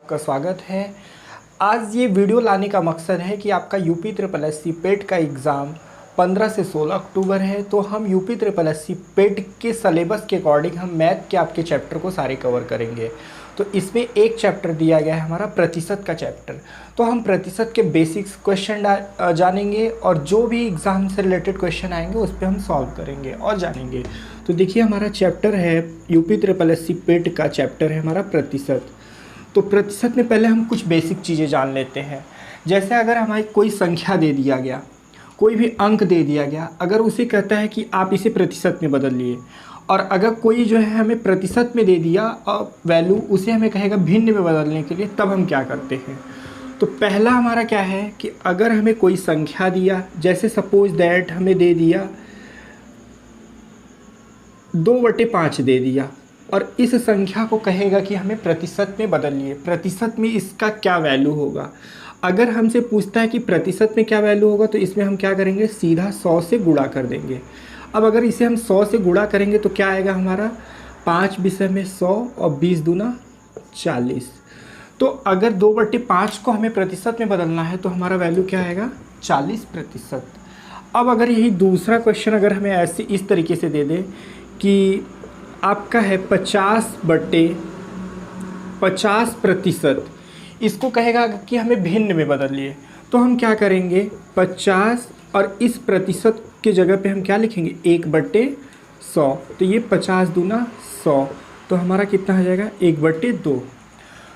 का स्वागत है। आज ये वीडियो लाने का मकसद है कि आपका यूपी ट्रिपल एस सी पेट का एग्ज़ाम 15 से 16 अक्टूबर है। तो हम यूपी ट्रिपल एस सी पेट के सलेबस के अकॉर्डिंग हम मैथ के आपके चैप्टर को सारे कवर करेंगे। तो इसमें एक चैप्टर दिया गया है हमारा प्रतिशत का चैप्टर। तो हम प्रतिशत के बेसिक्स क्वेश्चन जानेंगे और जो भी एग्ज़ाम से रिलेटेड क्वेश्चन आएंगे उस पर हम सॉल्व करेंगे और जानेंगे। तो देखिए हमारा चैप्टर है यूपी ट्रिपल एस सी पेट का चैप्टर है हमारा प्रतिशत। तो प्रतिशत में पहले हम कुछ बेसिक चीज़ें जान लेते हैं। जैसे अगर हमारी कोई संख्या दे दिया गया, कोई भी अंक दे दिया गया, अगर उसे कहता है कि आप इसे प्रतिशत में बदल लिए, और अगर कोई जो है हमें प्रतिशत में दे दिया और वैल्यू उसे हमें कहेगा भिन्न में बदलने के लिए, तब हम क्या करते हैं। तो पहला हमारा क्या है कि अगर हमें कोई संख्या दिया, जैसे सपोज दैट हमें दे दिया 2/5 दे दिया और इस संख्या को कहेगा कि हमें प्रतिशत में बदलिए, प्रतिशत में इसका क्या वैल्यू होगा। अगर हमसे पूछता है कि प्रतिशत में क्या वैल्यू होगा, तो इसमें हम क्या करेंगे, सीधा 100 से गुणा कर देंगे। अब अगर इसे हम 100 से गुणा करेंगे तो क्या आएगा हमारा 5 विषय में 100 और 20 दूना 40। तो अगर 2/5 को हमें प्रतिशत में बदलना है तो हमारा वैल्यू क्या आएगा 40%। अब अगर यही दूसरा क्वेश्चन अगर हमें ऐसे इस तरीके से दे दे कि आपका है 50%, इसको कहेगा कि हमें भिन्न में बदलिए, तो हम क्या करेंगे 50 और इस प्रतिशत के जगह पे हम क्या लिखेंगे 1/100। तो ये 50 दूना 100, तो हमारा कितना हो जाएगा 1/2।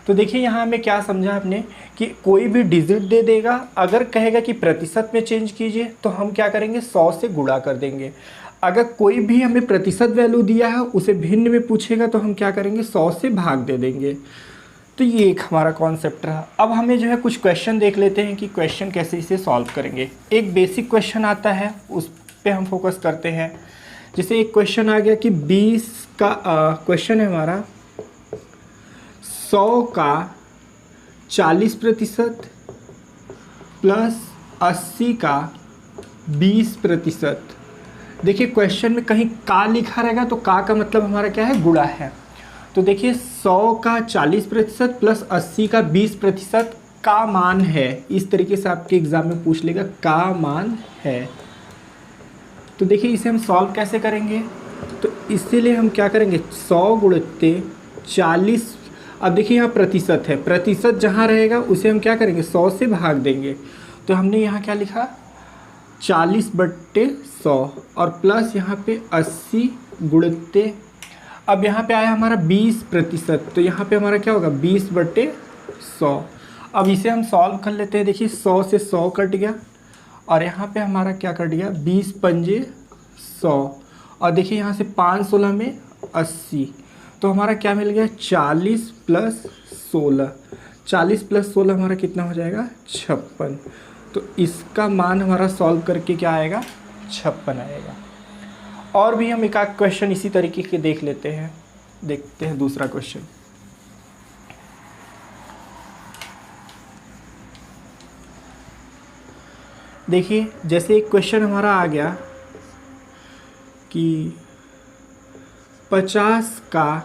तो देखिए यहाँ हमें क्या समझा आपने कि कोई भी डिजिट दे देगा, अगर कहेगा कि प्रतिशत में चेंज कीजिए तो हम क्या करेंगे 100 से गुणा कर देंगे। अगर कोई भी हमें प्रतिशत वैल्यू दिया है उसे भिन्न में पूछेगा तो हम क्या करेंगे 100 से भाग दे देंगे। तो ये एक हमारा कॉन्सेप्ट रहा। अब हमें जो है कुछ क्वेश्चन देख लेते हैं कि क्वेश्चन कैसे इसे सॉल्व करेंगे। एक बेसिक क्वेश्चन आता है उस पर हम फोकस करते हैं। जैसे एक क्वेश्चन आ गया कि 20 का क्वेश्चन है हमारा 100 का 40% प्लस 80 का 20%। देखिए क्वेश्चन में कहीं का लिखा रहेगा तो का मतलब हमारा क्या है गुणा है। तो देखिए 100 का 40% प्लस 80 का 20% का मान है, इस तरीके से आपके एग्जाम में पूछ लेगा का मान है। तो देखिए इसे हम सॉल्व कैसे करेंगे, तो इसीलिए हम क्या करेंगे 100 गुणित 40। अब देखिए यहाँ प्रतिशत है, प्रतिशत जहाँ रहेगा उसे हम क्या करेंगे 100 से भाग देंगे। तो हमने यहाँ क्या लिखा 40/100 और प्लस यहाँ पे 80 गुणित, अब यहाँ पे आया हमारा 20%, तो यहाँ पे हमारा क्या होगा 20/100। अब इसे हम सॉल्व कर लेते हैं। देखिए 100 से 100 कट गया और यहाँ पे हमारा क्या कट गया 20×5 100, और देखिए यहाँ से 5×16 में 80, तो हमारा क्या मिल गया 40 + 16। 40 + 16 हमारा कितना हो जाएगा 56। तो इसका मान हमारा सॉल्व करके क्या आएगा 56 आएगा। और भी हम एक आध क्वेश्चन इसी तरीके के देख लेते हैं। देखते हैं दूसरा क्वेश्चन। देखिए जैसे एक क्वेश्चन हमारा आ गया कि 50 का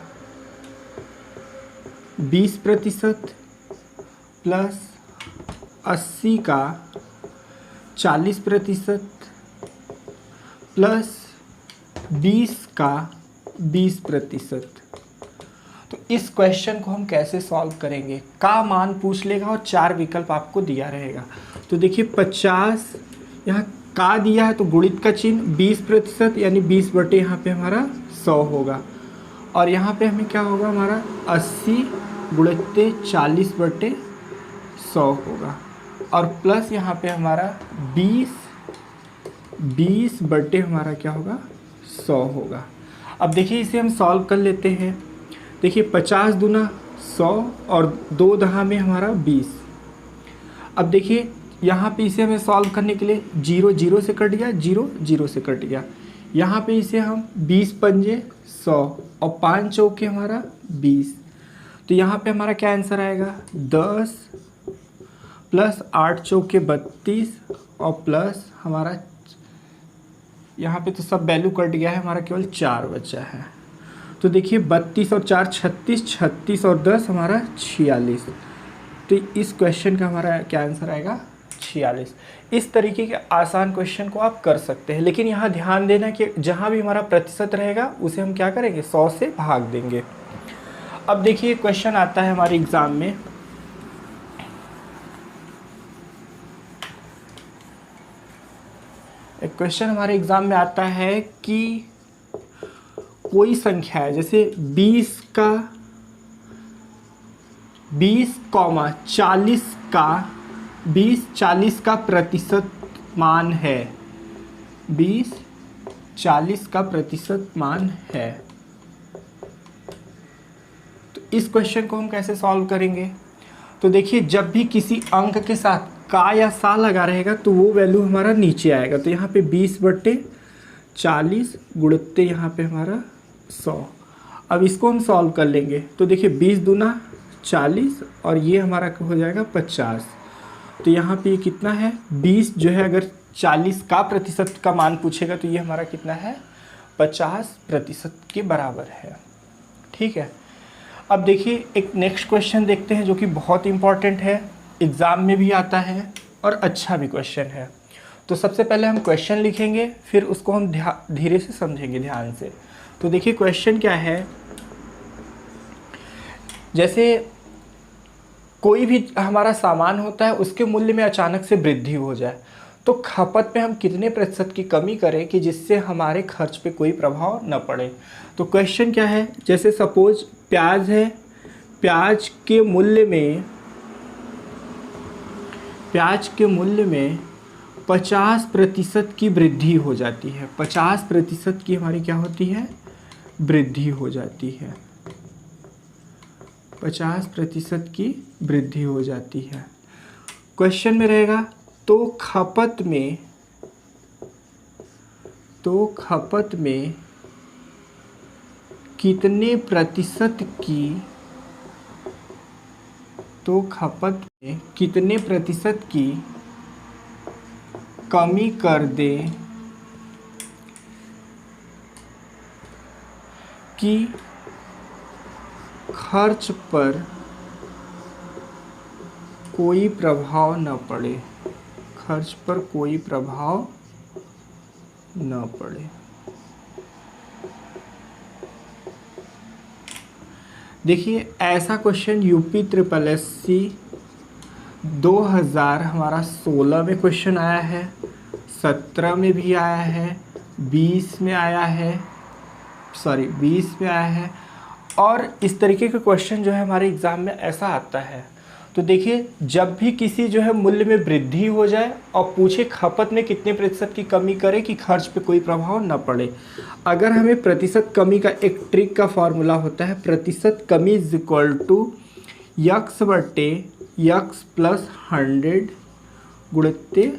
20% प्लस 80 का 40% प्लस 20 का 20%। तो इस क्वेश्चन को हम कैसे सॉल्व करेंगे, का मान पूछ लेगा और 4 विकल्प आपको दिया रहेगा। तो देखिए 50 यहाँ का दिया है तो गुणित का चिन्ह, 20% यानी 20 यहाँ पे हमारा 100 होगा, और यहाँ पे हमें क्या होगा हमारा 80 गुणित 40/100 होगा, और प्लस यहाँ पे हमारा 20 हमारा क्या होगा 100 होगा। अब देखिए इसे हम सॉल्व कर लेते हैं। देखिए 50 दूना 100 और 2 दहा में हमारा 20। अब देखिए यहाँ पे इसे हमें सॉल्व करने के लिए 0 0 से कट गया, 0 0 से कट गया। यहाँ पे इसे हम 20×5 100 और 5 चौके हमारा 20। तो यहाँ पे हमारा क्या आंसर आएगा 10 प्लस 8 चौके 32 और प्लस हमारा यहाँ पे तो सब वैल्यू कट गया है, हमारा केवल 4 बचा है। तो देखिए 32 और 4 36, 36 और 10 हमारा 46। तो इस क्वेश्चन का हमारा क्या आंसर आएगा 46। इस तरीके के आसान क्वेश्चन को आप कर सकते हैं, लेकिन यहाँ ध्यान देना कि जहाँ भी हमारा प्रतिशत रहेगा उसे हम क्या करेंगे 100 से भाग देंगे। अब देखिए क्वेश्चन आता है हमारे एग्ज़ाम में, एक क्वेश्चन हमारे एग्ज़ाम में आता है कि कोई संख्या है, जैसे 20 40 का प्रतिशत मान है, 40 का प्रतिशत मान है। तो इस क्वेश्चन को हम कैसे सॉल्व करेंगे? तो देखिए जब भी किसी अंक के साथ का या सा लगा रहेगा तो वो वैल्यू हमारा नीचे आएगा। तो यहाँ पे 20/40 गुणित्ते यहाँ पे हमारा 100। अब इसको हम सॉल्व कर लेंगे। तो देखिए 20 दूना 40 और ये हमारा हो जाएगा 50। तो यहाँ पे ये कितना है 20 जो है, अगर 40 का प्रतिशत का मान पूछेगा तो ये हमारा कितना है 50% के बराबर है। ठीक है, अब देखिए एक नेक्स्ट क्वेश्चन देखते हैं जो कि बहुत इंपॉर्टेंट है, एग्ज़ाम में भी आता है और अच्छा भी क्वेश्चन है। तो सबसे पहले हम क्वेश्चन लिखेंगे, फिर उसको हम धीरे से समझेंगे ध्यान से। तो देखिए क्वेश्चन क्या है, जैसे कोई भी हमारा सामान होता है उसके मूल्य में अचानक से वृद्धि हो जाए तो खपत पे हम कितने प्रतिशत की कमी करें कि जिससे हमारे खर्च पे कोई प्रभाव न पड़े। तो क्वेश्चन क्या है, जैसे सपोज प्याज है, प्याज के मूल्य में 50% की वृद्धि हो जाती है। 50% की हमारी क्या होती है वृद्धि हो जाती है, 50% की वृद्धि हो जाती है। क्वेश्चन में रहेगा तो खपत में कितने प्रतिशत की कमी कर दे कि खर्च पर कोई प्रभाव न पड़े, खर्च पर कोई प्रभाव न पड़े। देखिए ऐसा क्वेश्चन यूपी ट्रिपल एससी 2000 हमारा 16 में क्वेश्चन आया है, 17 में भी आया है, 20 में आया है, 20 में आया है, और इस तरीके के क्वेश्चन जो है हमारे एग्ज़ाम में ऐसा आता है। तो देखिए जब भी किसी जो है मूल्य में वृद्धि हो जाए और पूछे खपत में कितने प्रतिशत की कमी करे कि खर्च पे कोई प्रभाव न पड़े। अगर हमें प्रतिशत कमी का एक ट्रिक का फॉर्मूला होता है, प्रतिशत कमी is equal to x plus 100 गुणित्ते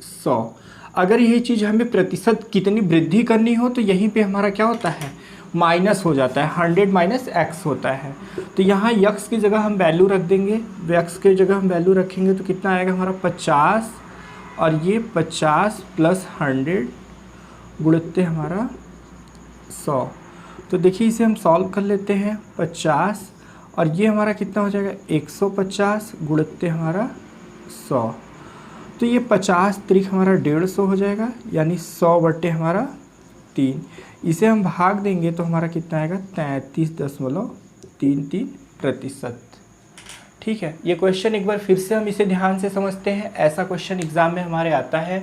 100। अगर यही चीज़ हमें प्रतिशत कितनी वृद्धि करनी हो तो यहीं पे हमारा क्या होता है माइनस हो जाता है, 100 माइनस x होता है। तो यहाँ x की जगह हम वैल्यू रख देंगे, x की जगह हम वैल्यू रखेंगे तो कितना आएगा हमारा 50, और ये 50 प्लस 100 गुणित्ते हमारा 100। तो देखिए इसे हम सॉल्व कर लेते हैं, 50 और ये हमारा कितना हो जाएगा 150 गुणित्ते हमारा 100। तो ये 50 त्रिक हमारा 150 हो जाएगा, यानी 100 बटे हमारा 3। इसे हम भाग देंगे तो हमारा कितना आएगा 33.33%। ठीक है, ये क्वेश्चन एक बार फिर से हम इसे ध्यान से समझते हैं। ऐसा क्वेश्चन एग्ज़ाम में हमारे आता है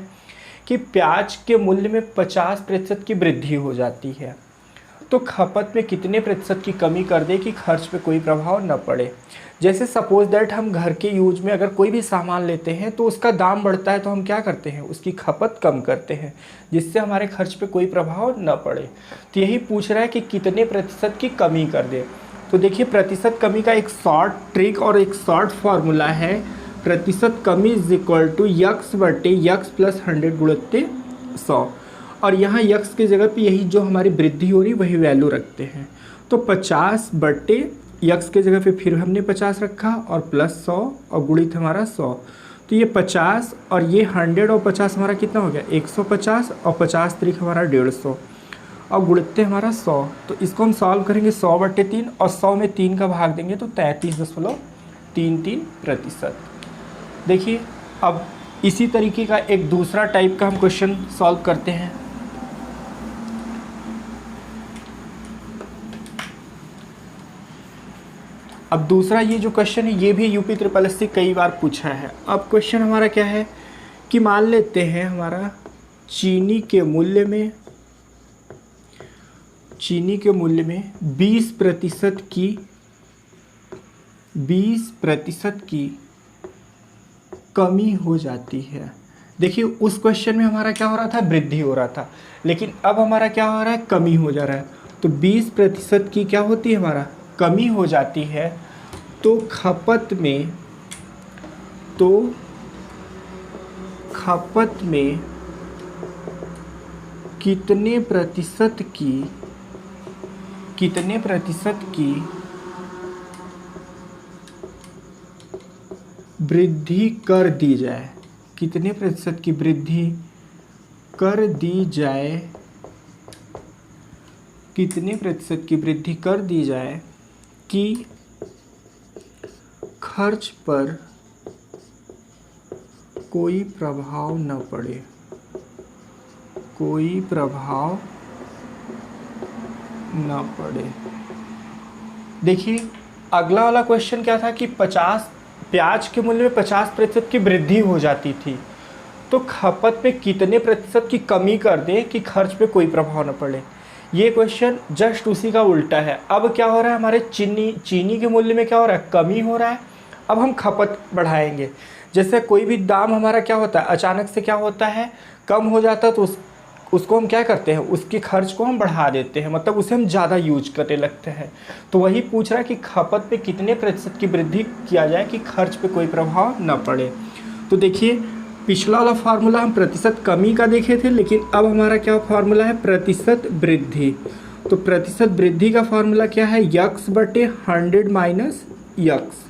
कि प्याज के मूल्य में 50% की वृद्धि हो जाती है तो खपत में कितने प्रतिशत की कमी कर दे कि खर्च पे कोई प्रभाव न पड़े। जैसे सपोज दैट हम घर के यूज में अगर कोई भी सामान लेते हैं तो उसका दाम बढ़ता है तो हम क्या करते हैं उसकी खपत कम करते हैं जिससे हमारे खर्च पे कोई प्रभाव न पड़े। तो यही पूछ रहा है कि कितने प्रतिशत की कमी कर दे। तो देखिए प्रतिशत कमी का एक शॉर्ट ट्रिक और एक शॉर्ट फार्मूला है, प्रतिशत कमी इज इक्वल टू x बटे x प्लस 100 गुणित्ते 100, और यहाँ x की जगह पे यही जो हमारी वृद्धि हो रही वही वैल्यू रखते हैं। तो 50 बटे x के जगह पे फिर हमने 50 रखा और प्लस 100 और गुणित हमारा 100। तो ये 50 और ये 100 और 50 हमारा कितना हो गया 150, और 50 त्रिक हमारा 150 और गुणित्ते हमारा 100। तो इसको हम सॉल्व करेंगे 100 बटे 3 और 100 में 3 का भाग देंगे तो 33.33 3-3%। देखिए अब इसी तरीके का एक दूसरा टाइप का हम क्वेश्चन सॉल्व करते हैं। अब दूसरा ये जो क्वेश्चन है ये भी यूपी ट्रिपल एस से कई बार पूछा है। अब क्वेश्चन हमारा क्या है कि मान लेते हैं हमारा चीनी के मूल्य में 20% की कमी हो जाती है। देखिए उस क्वेश्चन में हमारा क्या हो रहा था, वृद्धि हो रहा था, लेकिन अब हमारा क्या हो रहा है, कमी हो जा रहा है। तो 20% की क्या होती है, हमारा कमी हो जाती है। तो खपत में कितने प्रतिशत की वृद्धि कर दी जाए, कितने प्रतिशत की वृद्धि कर दी जाए, कितने प्रतिशत की वृद्धि कर दी जाए कि खर्च पर कोई प्रभाव न पड़े, कोई प्रभाव न पड़े। देखिए अगला वाला क्वेश्चन क्या था कि प्याज के मूल्य में 50% की वृद्धि हो जाती थी, तो खपत में कितने प्रतिशत की कमी कर दें कि खर्च पे कोई प्रभाव न पड़े। ये क्वेश्चन जस्ट उसी का उल्टा है। अब क्या हो रहा है, हमारे चीनी के मूल्य में क्या हो रहा है, कमी हो रहा है। अब हम खपत बढ़ाएंगे। जैसे कोई भी दाम हमारा क्या होता है, अचानक से क्या होता है, कम हो जाता है, तो उसको हम क्या करते हैं, उसके खर्च को हम बढ़ा देते हैं, मतलब उसे हम ज़्यादा यूज करने लगते हैं। तो वही पूछ रहा है कि खपत पे कितने प्रतिशत की वृद्धि किया जाए कि खर्च पे कोई प्रभाव न पड़े। तो देखिए पिछला वाला फार्मूला हम प्रतिशत कमी का देखे थे, लेकिन अब हमारा क्या फार्मूला है, प्रतिशत वृद्धि। तो प्रतिशत वृद्धि का फार्मूला क्या है, यक्स बटे 100 माइनस यक्स।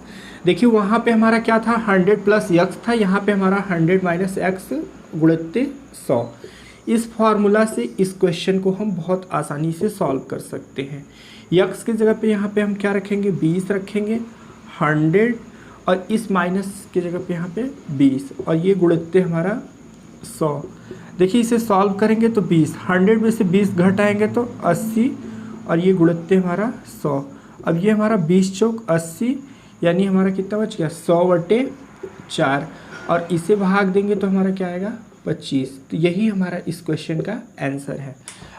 देखिए वहाँ पे हमारा क्या था, 100 प्लस यक्स था, यहाँ पे हमारा 100 माइनस एक्स गुणित 100। इस फार्मूला से इस क्वेश्चन को हम बहुत आसानी से सॉल्व कर सकते हैं। यक्स की जगह पे यहाँ पे हम क्या रखेंगे, 20 रखेंगे, 100 और इस माइनस की जगह पे यहाँ पे 20 और ये गुणित हमारा 100। देखिए इसे सॉल्व करेंगे तो 100 में से 20 घटाएंगे तो 80 और ये गुणित हमारा 100। अब ये हमारा 20 चौक 80 यानी हमारा कितना बच गया, 100/4 और इसे भाग देंगे तो हमारा क्या आएगा, 25। तो यही हमारा इस क्वेश्चन का आंसर है।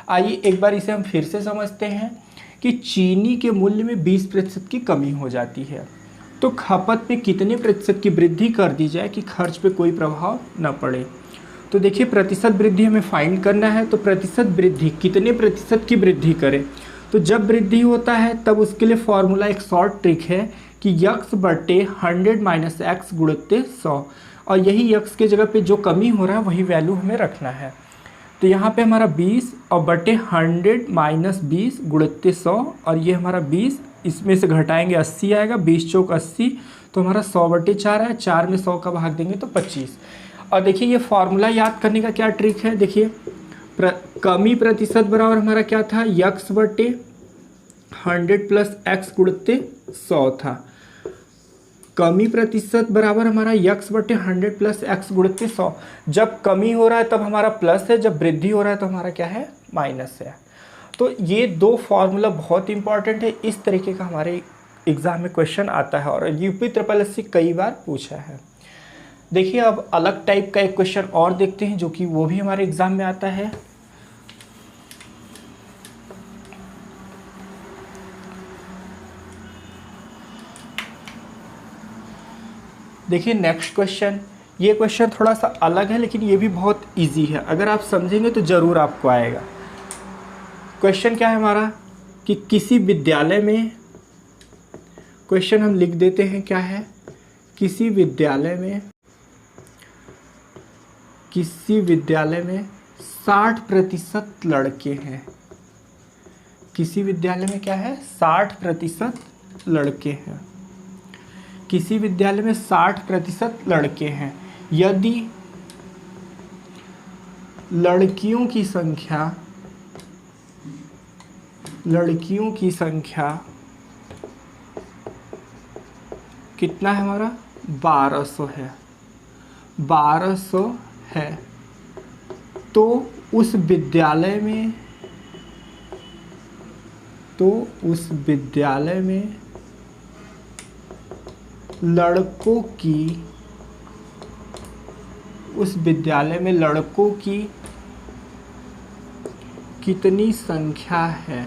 आइए एक बार इसे हम फिर से समझते हैं कि चीनी के मूल्य में 20% की कमी हो जाती है, तो खपत में कितने प्रतिशत की वृद्धि कर दी जाए कि खर्च पे कोई प्रभाव न पड़े। तो देखिए प्रतिशत वृद्धि हमें फाइंड करना है। तो प्रतिशत वृद्धि, कितने प्रतिशत की वृद्धि करें, तो जब वृद्धि होता है तब उसके लिए फॉर्मूला एक शॉर्ट ट्रिक है कि यक्स बटे 100 माइनस एक्स गुणित 100 और यही यक्स के जगह पे जो कमी हो रहा है वही वैल्यू हमें रखना है। तो यहाँ पे हमारा 20 और बटे 100 माइनस 20 गुणित 100 और ये हमारा 20, इसमें से घटाएंगे 80 आएगा, 20 चौक 80 तो हमारा 100/4 है, 4 में 100 का भाग देंगे तो 25। और देखिए ये फार्मूला याद करने का क्या ट्रिक है, देखिए कमी प्रतिशत बराबर हमारा क्या था, यक्स बटे 100 प्लस एक्स गुणित 100 था। कमी प्रतिशत बराबर हमारा यक्स बटे 100 प्लस एक्स गुणित 100। जब कमी हो रहा है तब हमारा प्लस है, जब वृद्धि हो रहा है तो हमारा क्या है, माइनस है। तो ये दो फॉर्मूला बहुत इंपॉर्टेंट है। इस तरीके का हमारे एग्जाम में क्वेश्चन आता है और यूपी ट्रिपल एस से कई बार पूछा है। देखिए अब अलग टाइप का एक क्वेश्चन और देखते हैं जो कि वो भी हमारे एग्जाम में आता है। देखिए नेक्स्ट क्वेश्चन, ये क्वेश्चन थोड़ा सा अलग है लेकिन ये भी बहुत इजी है, अगर आप समझेंगे तो ज़रूर आपको आएगा। क्वेश्चन क्या है हमारा कि किसी विद्यालय में, क्वेश्चन हम लिख देते हैं क्या है, किसी विद्यालय में 60% लड़के हैं। किसी विद्यालय में क्या है, 60% लड़के हैं। किसी विद्यालय में 60% लड़के हैं। यदि लड़कियों की संख्या कितना है हमारा 1200 है, 1200 है। तो उस विद्यालय में लड़कों की कितनी संख्या है,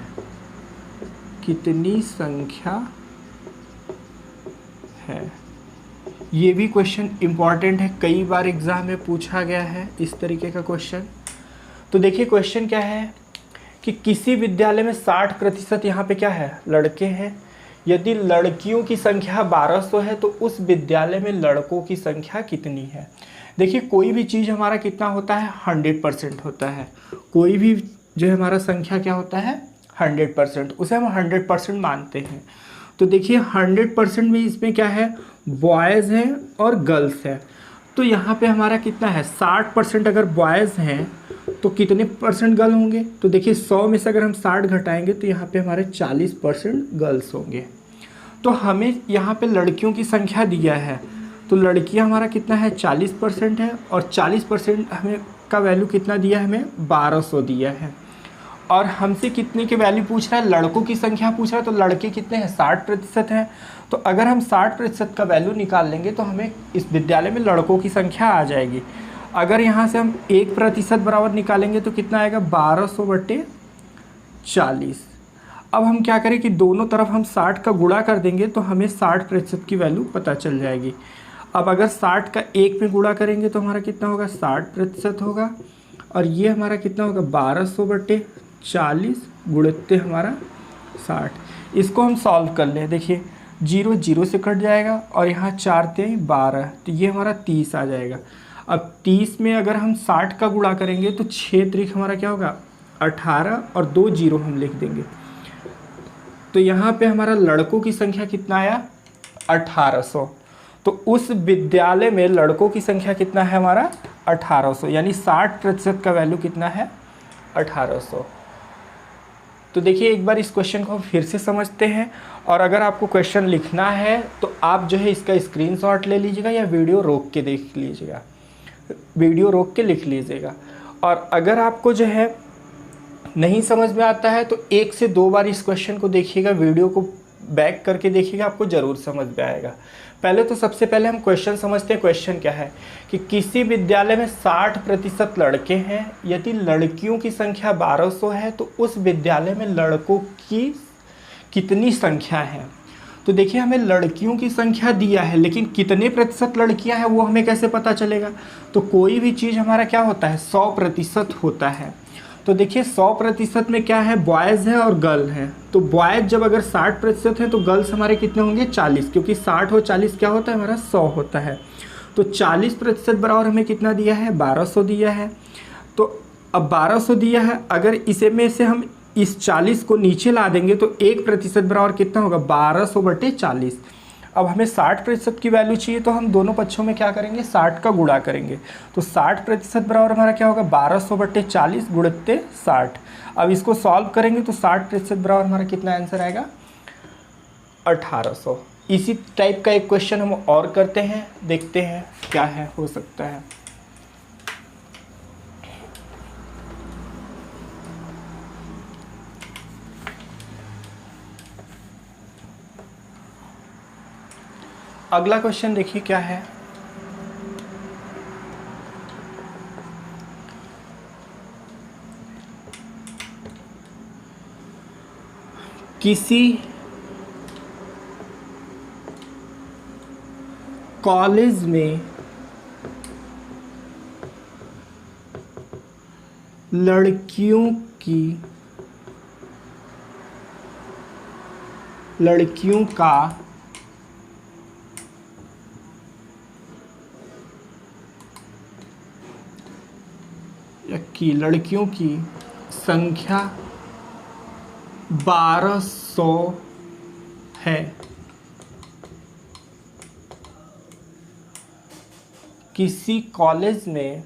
ये भी क्वेश्चन इंपॉर्टेंट है, कई बार एग्जाम में पूछा गया है इस तरीके का क्वेश्चन। तो देखिए क्वेश्चन क्या है कि किसी विद्यालय में 60% यहाँ पे क्या है, लड़के हैं। यदि लड़कियों की संख्या 1200 है तो उस विद्यालय में लड़कों की संख्या कितनी है। देखिए कोई भी चीज़ हमारा कितना होता है, 100% होता है। कोई भी जो हमारा संख्या क्या होता है, 100%, उसे हम 100% मानते हैं। तो देखिए 100% में इसमें क्या है, बॉयज़ हैं और गर्ल्स हैं। तो यहाँ पे हमारा कितना है, 60% अगर बॉयज़ हैं तो कितने परसेंट गर्ल होंगे। तो देखिए 100 में से अगर हम 60 घटाएंगे तो यहाँ पे हमारे 40% गर्ल्स होंगे। तो हमें यहाँ पे लड़कियों की संख्या दिया है, तो लड़कियाँ हमारा कितना है, 40% है। और 40% हमें का वैल्यू कितना दिया है, हमें 1200 दिया है। और हमसे कितने के वैल्यू पूछ रहा है, लड़कों की संख्या पूछ रहा है। तो लड़के कितने हैं, 60% हैं। तो अगर हम 60% का वैल्यू निकाल लेंगे तो हमें इस विद्यालय में लड़कों की संख्या आ जाएगी। अगर यहाँ से हम 1% बराबर निकालेंगे तो कितना आएगा, 1200/40। अब हम क्या करें कि दोनों तरफ हम 60 का गुणा कर देंगे तो हमें 60% की वैल्यू पता चल जाएगी। अब अगर 60 का 1 में गुणा करेंगे तो हमारा कितना होगा, 60% होगा। और ये हमारा कितना होगा, 1200/40 गुणित हमारा 60। इसको हम सॉल्व कर लें। देखिए 0 0 से कट जाएगा और यहाँ 4 × 12, तो ये हमारा 30 आ जाएगा। अब 30 में अगर हम 60 का गुणा करेंगे तो 6 त्रिक हमारा क्या होगा, 18 और 2 0 हम लिख देंगे। तो यहाँ पे हमारा लड़कों की संख्या कितना आया, 1800। तो उस विद्यालय में लड़कों की संख्या कितना है हमारा, 1800, यानी 60% का वैल्यू कितना है, 1800। तो देखिए एक बार इस क्वेश्चन को फिर से समझते हैं। और अगर आपको क्वेश्चन लिखना है तो आप जो है इसका स्क्रीनशॉट ले लीजिएगा या वीडियो रोक के देख लीजिएगा, वीडियो रोक के लिख लीजिएगा। और अगर आपको जो है नहीं समझ में आता है तो 1 से 2 बार इस क्वेश्चन को देखिएगा, वीडियो को बैक करके देखिएगा, आपको ज़रूर समझ में आएगा। पहले तो सबसे पहले हम क्वेश्चन समझते हैं। क्वेश्चन क्या है कि किसी विद्यालय में 60% लड़के हैं, यदि लड़कियों की संख्या 1200 है तो उस विद्यालय में लड़कों की कितनी संख्या है। तो देखिए हमें लड़कियों की संख्या दिया है, लेकिन कितने प्रतिशत लड़कियां हैं वो हमें कैसे पता चलेगा। तो कोई भी चीज़ हमारा क्या होता है, 100% होता है। तो देखिए 100% में क्या है, बॉयज़ है और गर्ल हैं। तो बॉयज़ जब अगर 60% है तो गर्ल्स हमारे कितने होंगे, 40, क्योंकि 60 और 40 क्या होता है, हमारा 100 होता है। तो 40% बराबर हमें कितना दिया है, 1200 दिया है। तो अब 1200 दिया है, अगर इसे में से हम इस 40 को नीचे ला देंगे तो 1% बराबर कितना होगा, 1200/40। अब हमें 60% की वैल्यू चाहिए तो हम दोनों पक्षों में क्या करेंगे, 60 का गुणा करेंगे। तो 60% बराबर हमारा क्या होगा, 1200/40 गुणित 60। अब इसको सॉल्व करेंगे तो 60% बराबर हमारा कितना आंसर आएगा, 1800। इसी टाइप का एक क्वेश्चन हम और करते हैं, देखते हैं क्या है हो सकता है। अगला क्वेश्चन देखिए क्या है, किसी कॉलेज में लड़कियों की संख्या 1200 है। किसी कॉलेज में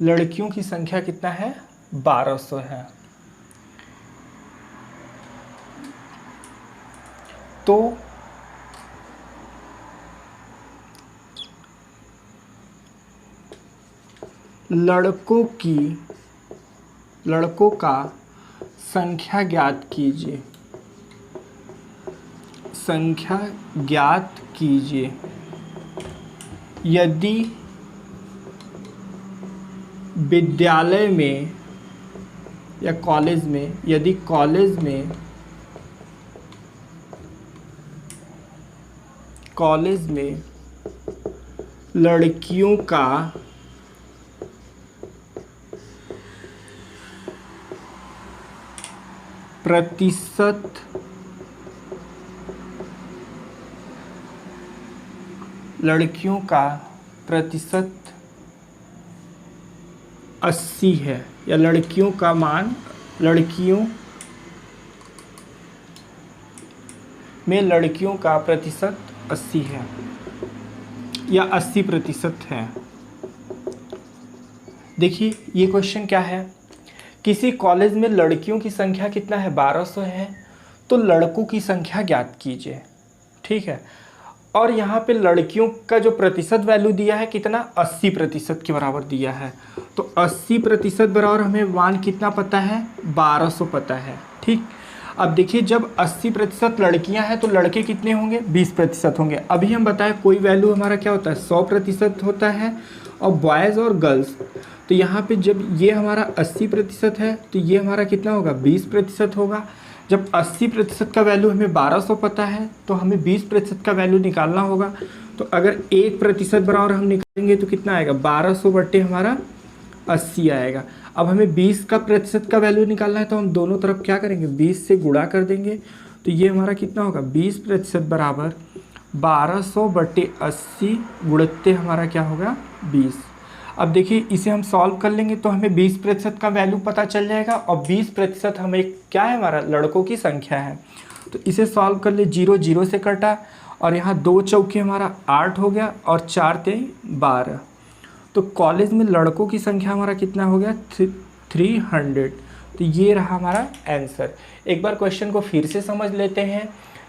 लड़कियों की संख्या कितना है, 1200 है। तो लड़कों का संख्या ज्ञात कीजिए। संख्या ज्ञात कीजिए यदि विद्यालय में या कॉलेज में, यदि कॉलेज में लड़कियों का प्रतिशत लड़कियों का प्रतिशत 80 है, या लड़कियों का मान, लड़कियों में लड़कियों का प्रतिशत 80 है या 80% है। देखिए ये क्वेश्चन क्या है, किसी कॉलेज में लड़कियों की संख्या कितना है, 1200 है, तो लड़कों की संख्या ज्ञात कीजिए। ठीक है, और यहाँ पे लड़कियों का जो प्रतिशत वैल्यू दिया है कितना, 80% के बराबर दिया है। तो 80% बराबर हमें मान कितना पता है, 1200 पता है। ठीक, अब देखिए जब 80% लड़कियां हैं तो लड़के कितने होंगे, 20% होंगे। अभी हम बताएं कोई वैल्यू हमारा क्या होता है, 100% होता है, और बॉयज़ और गर्ल्स। तो यहाँ पे जब ये हमारा 80% है तो ये हमारा कितना होगा, 20% होगा। जब 80% का वैल्यू हमें 1200 पता है तो हमें 20% का वैल्यू निकालना होगा। तो अगर 1% बराबर हम निकालेंगे तो कितना आएगा, 1200 बट्टे हमारा 80 आएगा। अब हमें 20 का प्रतिशत का वैल्यू निकालना है तो हम दोनों तरफ क्या करेंगे, 20 से गुणा कर देंगे। तो ये हमारा कितना होगा, 20% बराबर 1200 बट्टे 80 गुणित हमारा क्या होगा, 20। अब देखिए इसे हम सॉल्व कर लेंगे तो हमें 20% का वैल्यू पता चल जाएगा, और 20% हमें क्या है, हमारा लड़कों की संख्या है। तो इसे सॉल्व कर ले, 0 0 से कटा, और यहाँ 2 चौके हमारा 8 हो गया, और 4 3 12। तो कॉलेज में लड़कों की संख्या हमारा कितना हो गया, 300। तो ये रहा हमारा आंसर। एक बार क्वेश्चन को फिर से समझ लेते हैं।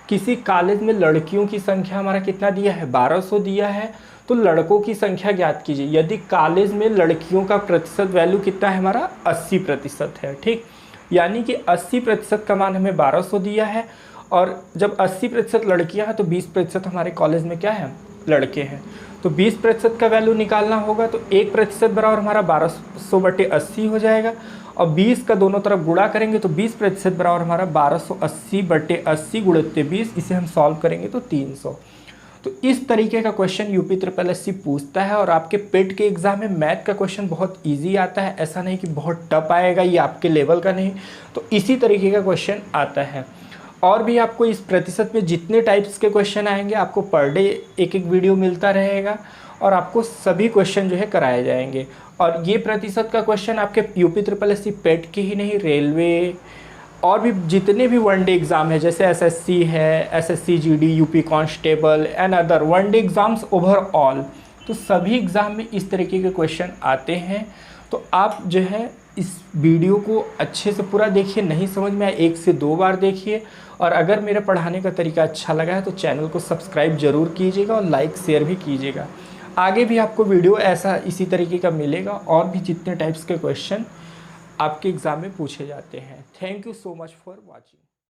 किसी कॉलेज में लड़कियों की संख्या हमारा कितना दिया है, 1200 दिया है, तो लड़कों की संख्या ज्ञात कीजिए यदि कॉलेज में लड़कियों का प्रतिशत वैल्यू कितना है, हमारा 80% है। ठीक, यानी कि 80% का मान हमें 1200 दिया है, और जब 80% लड़कियां हैं तो 20% हमारे कॉलेज में क्या है, लड़के हैं। तो 20% का वैल्यू निकालना होगा, तो 1% बराबर हमारा 1200 बटे 80 हो जाएगा, और 20 का दोनों तरफ गुणा करेंगे तो 20% बराबर हमारा 1280 बटे 80 गुणित 20। इसे हम सॉल्व करेंगे तो 300। तो इस तरीके का क्वेश्चन यूपी SSSC पूछता है, और आपके पेट के एग्जाम में मैथ का क्वेश्चन बहुत इजी आता है, ऐसा नहीं कि बहुत टफ आएगा, ये आपके लेवल का नहीं। तो इसी तरीके का क्वेश्चन आता है। और भी आपको इस प्रतिशत में जितने टाइप्स के क्वेश्चन आएंगे, आपको पर डे एक वीडियो मिलता रहेगा, और आपको सभी क्वेश्चन जो है कराए जाएंगे। और ये प्रतिशत का क्वेश्चन आपके यूपी SSSC पेट के ही नहीं, रेलवे और भी जितने भी वनडे एग्ज़ाम है, जैसे SSC है, SSC GD, UP constable and other one day exams overall, तो सभी एग्ज़ाम में इस तरीके के क्वेश्चन आते हैं। तो आप जो है इस वीडियो को अच्छे से पूरा देखिए, नहीं समझ में आए 1 से 2 बार देखिए, और अगर मेरे पढ़ाने का तरीका अच्छा लगा है तो चैनल को सब्सक्राइब ज़रूर कीजिएगा, और लाइक शेयर भी कीजिएगा। आगे भी आपको वीडियो ऐसा इसी तरीके का मिलेगा, और भी जितने टाइप्स के क्वेश्चन आपके एग्ज़ाम में पूछे जाते हैं। Thank you so much for watching.